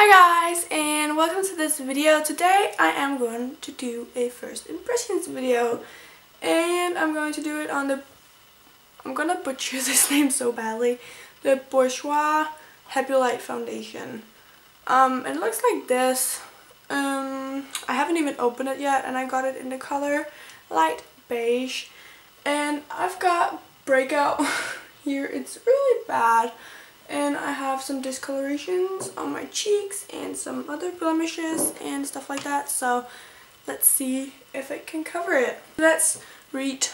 Hi guys, and welcome to this video. Today I am going to do a first impressions video, and I'm going to do it on I'm gonna butcher this name so badly, the Bourjois Happy Light Foundation. It looks like this. I haven't even opened it yet, and I got it in the color light beige, and I've got breakout here. It's really bad. And I have some discolorations on my cheeks and some other blemishes and stuff like that. So let's see if it can cover it. Let's read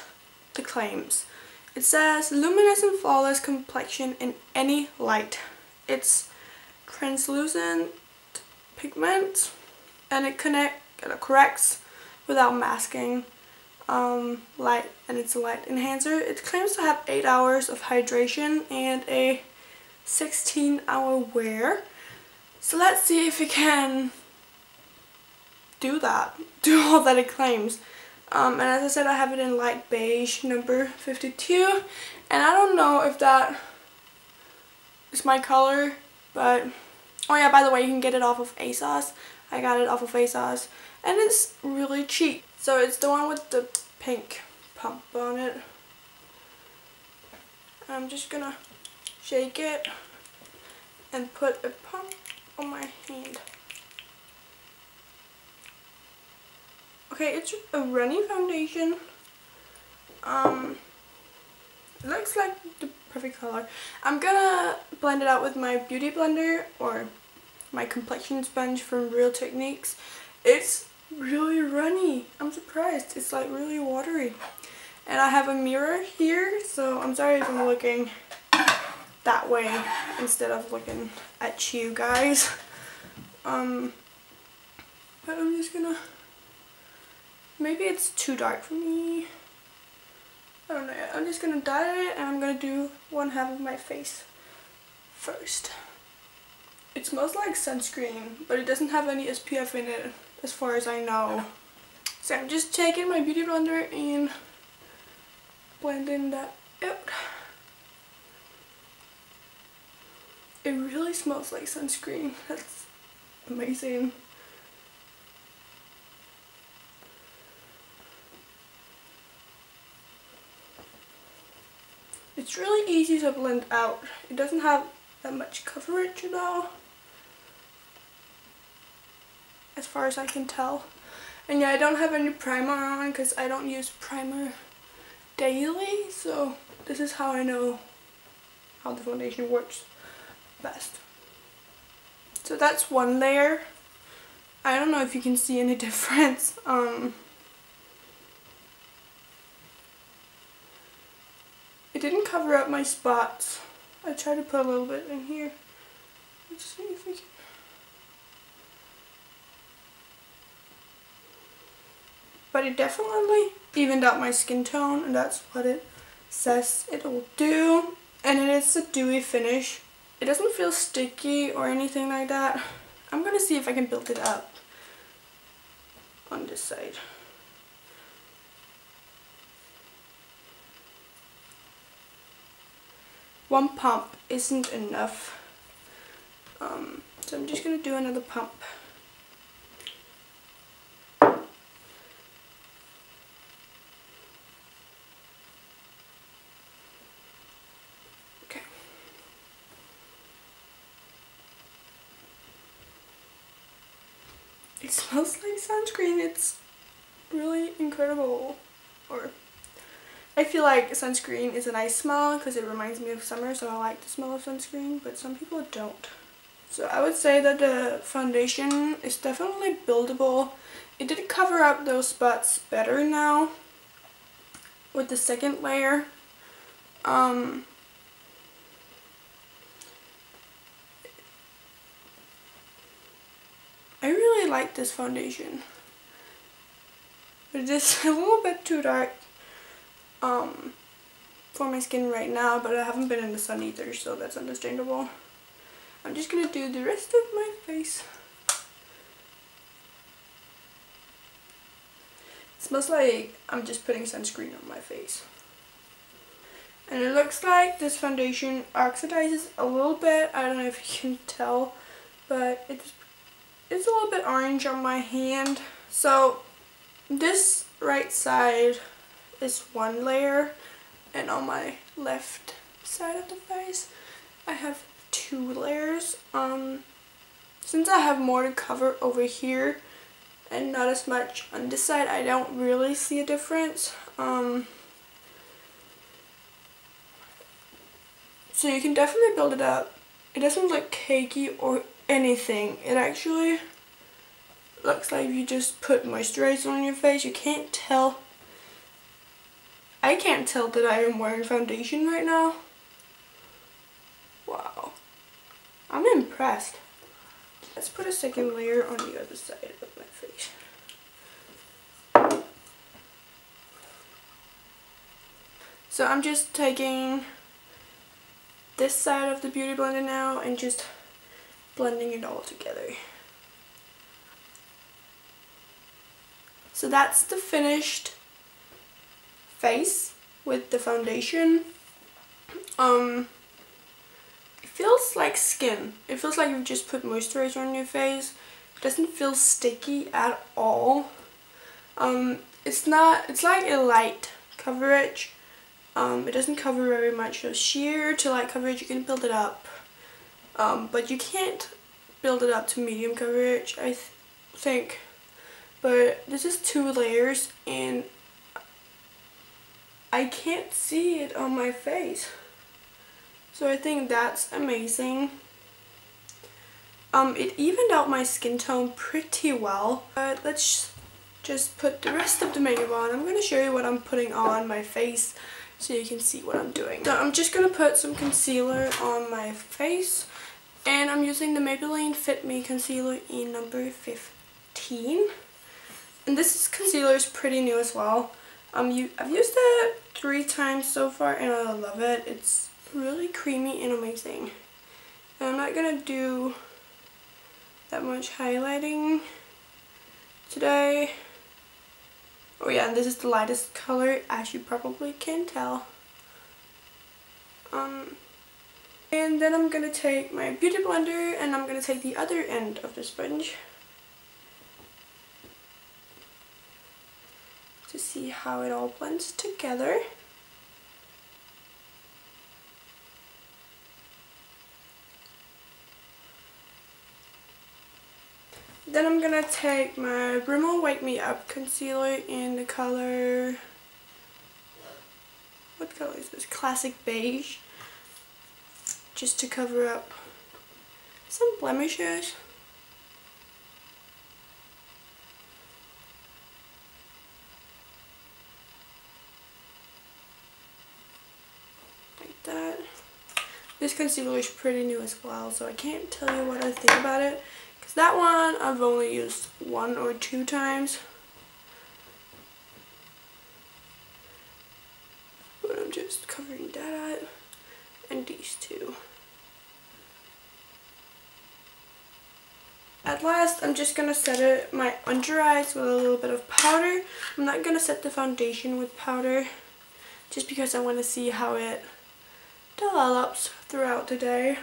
the claims. It says luminous and flawless complexion in any light. It's translucent pigment and it corrects without masking light, and it's a light enhancer. It claims to have 8 hours of hydration and a 16-hour wear. So let's see if it can do all that it claims. And as I said, I have it in light beige number 52, and I don't know if that is my color, but oh yeah, by the way, you can get it off of ASOS. I got it off of ASOS and it's really cheap. So it's the one with the pink pump on it. I'm just gonna shake it and put a pump on my hand. Okay, it's a runny foundation. It looks like the perfect color. I'm gonna blend it out with my beauty blender or my complexion sponge from Real Techniques. It's really runny. I'm surprised. It's like really watery. And I have a mirror here, so I'm sorry if I'm looking that way instead of looking at you guys. But I'm just gonna, maybe it's too dark for me. I don't know. I'm just gonna dye it, and I'm gonna do one half of my face first. It smells like sunscreen, but it doesn't have any SPF in it as far as I know. So I'm just taking my beauty blender and blending that out. It really smells like sunscreen. That's amazing. It's really easy to blend out. It doesn't have that much coverage though, as far as I can tell. And yeah, I don't have any primer on because I don't use primer daily, so this is how I know how the foundation works best. So that's one layer. I don't know if you can see any difference. It didn't cover up my spots. I tried to put a little bit in here. Let's see if we can. But it definitely evened out my skin tone, and that's what it says it will do. And it is a dewy finish. It doesn't feel sticky or anything like that. I'm gonna see if I can build it up on this side. One pump isn't enough. So I'm just gonna do another pump. It smells like sunscreen. It's really incredible. Or I feel like sunscreen is a nice smell because it reminds me of summer, so I like the smell of sunscreen, but some people don't. So I would say that the foundation is definitely buildable. It did cover up those spots better now with the second layer. I really like this foundation, but it is a little bit too dark for my skin right now, but I haven't been in the sun either, so that's understandable. I'm just gonna do the rest of my face. It smells like I'm just putting sunscreen on my face. And it looks like this foundation oxidizes a little bit. I don't know if you can tell, but it's it's a little bit orange on my hand. So this right side is one layer, and on my left side of the face I have 2 layers. Since I have more to cover over here and not as much on this side, I don't really see a difference. So you can definitely build it up. It doesn't look cakey or anything. It actually looks like you just put moisturizer on your face. You can't tell. I can't tell that I am wearing foundation right now. Wow. I'm impressed. Let's put a second layer on the other side of my face. So I'm just taking this side of the Beauty Blender now and just blending it all together. So that's the finished face with the foundation. It feels like skin. It feels like you've just put moisturizer on your face. It doesn't feel sticky at all. It's like a light coverage. It doesn't cover very much. So sheer to light coverage, you can build it up. But you can't build it up to medium coverage, I think. But this is 2 layers and I can't see it on my face. So I think that's amazing. It evened out my skin tone pretty well. But let's just put the rest of the makeup on. I'm going to show you what I'm putting on my face so you can see what I'm doing. So I'm just going to put some concealer on my face. And I'm using the Maybelline Fit Me Concealer in number 15. And this concealer is pretty new as well. I've used it 3 times so far and I love it. It's really creamy and amazing. And I'm not going to do that much highlighting today. Oh yeah, and this is the lightest color, as you probably can tell. And then I'm going to take my Beauty Blender and I'm going to take the other end of the sponge to see how it all blends together. Then I'm going to take my Rimmel Wake Me Up concealer in the color, what color is this? Classic Beige. Just to cover up some blemishes. Like that. This concealer is pretty new as well, so I can't tell you what I think about it. Because that one I've only used 1 or 2 times. But I'm just covering that up. And these 2. At last, I'm just going to set my under eyes with a little bit of powder. I'm not going to set the foundation with powder just because I want to see how it develops throughout the day.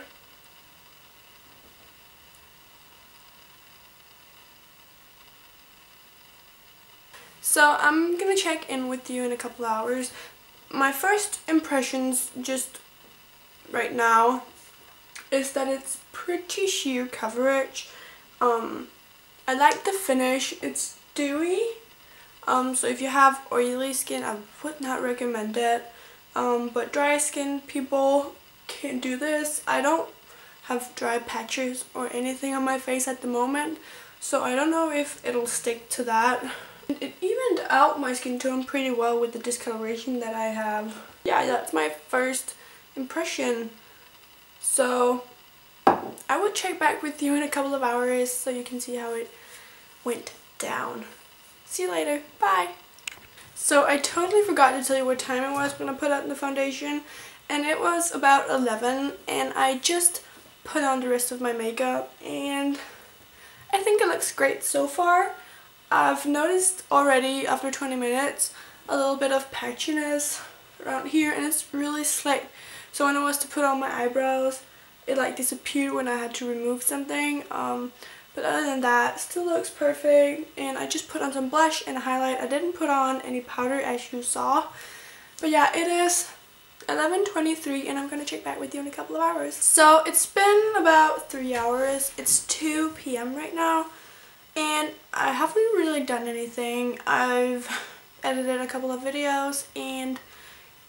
So I'm going to check in with you in a couple hours. My first impressions just right now is that it's pretty sheer coverage. I like the finish. It's dewy. So if you have oily skin, I would not recommend it. But dry skin people can do this. I don't have dry patches or anything on my face at the moment, so I don't know if it'll stick to that. It evened out my skin tone pretty well with the discoloration that I have. Yeah, that's my first impression. So I will check back with you in a couple of hours so you can see how it went down. See you later. Bye. So I totally forgot to tell you what time it was when I put on the foundation, and it was about 11, and I just put on the rest of my makeup and I think it looks great so far. I've noticed already after 20 minutes a little bit of patchiness around here, and it's really slick. So when I was to put on my eyebrows, it like disappeared when I had to remove something. But other than that, still looks perfect. And I just put on some blush and a highlight. I didn't put on any powder as you saw. But yeah, it is 11:23 and I'm gonna check back with you in a couple of hours. So it's been about 3 hours. It's 2 p.m. right now and I haven't really done anything. I've edited a couple of videos and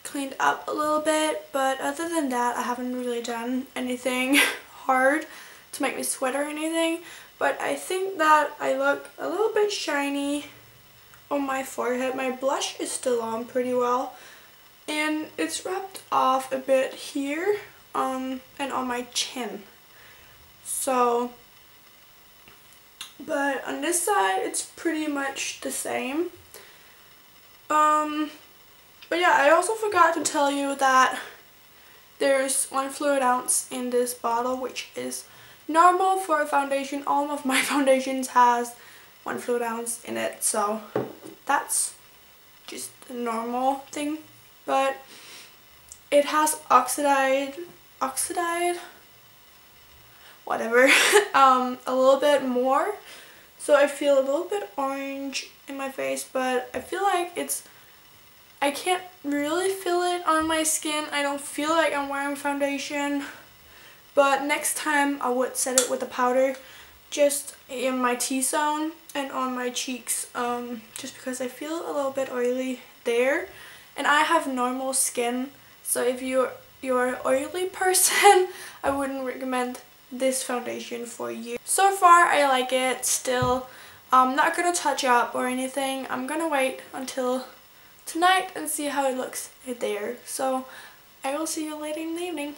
cleaned up a little bit, but other than that I haven't really done anything hard to make me sweat or anything. But I think that I look a little bit shiny on my forehead. My blush is still on pretty well. And it's rubbed off a bit here and on my chin. So, but on this side it's pretty much the same. But yeah, I also forgot to tell you that there's 1 fluid ounce in this bottle, which is normal for a foundation. All of my foundations has 1 fluid ounce in it, so that's just a normal thing. But it has whatever, a little bit more, so I feel a little bit orange in my face, but I feel like I can't really feel it on my skin. I don't feel like I'm wearing foundation, but next time I would set it with a powder just in my T-zone and on my cheeks, just because I feel a little bit oily there. And I have normal skin, so if you're an oily person, I wouldn't recommend this foundation for you. So far, I like it still. I'm not gonna touch up or anything. I'm gonna wait until tonight and see how it looks there. So I will see you later in the evening.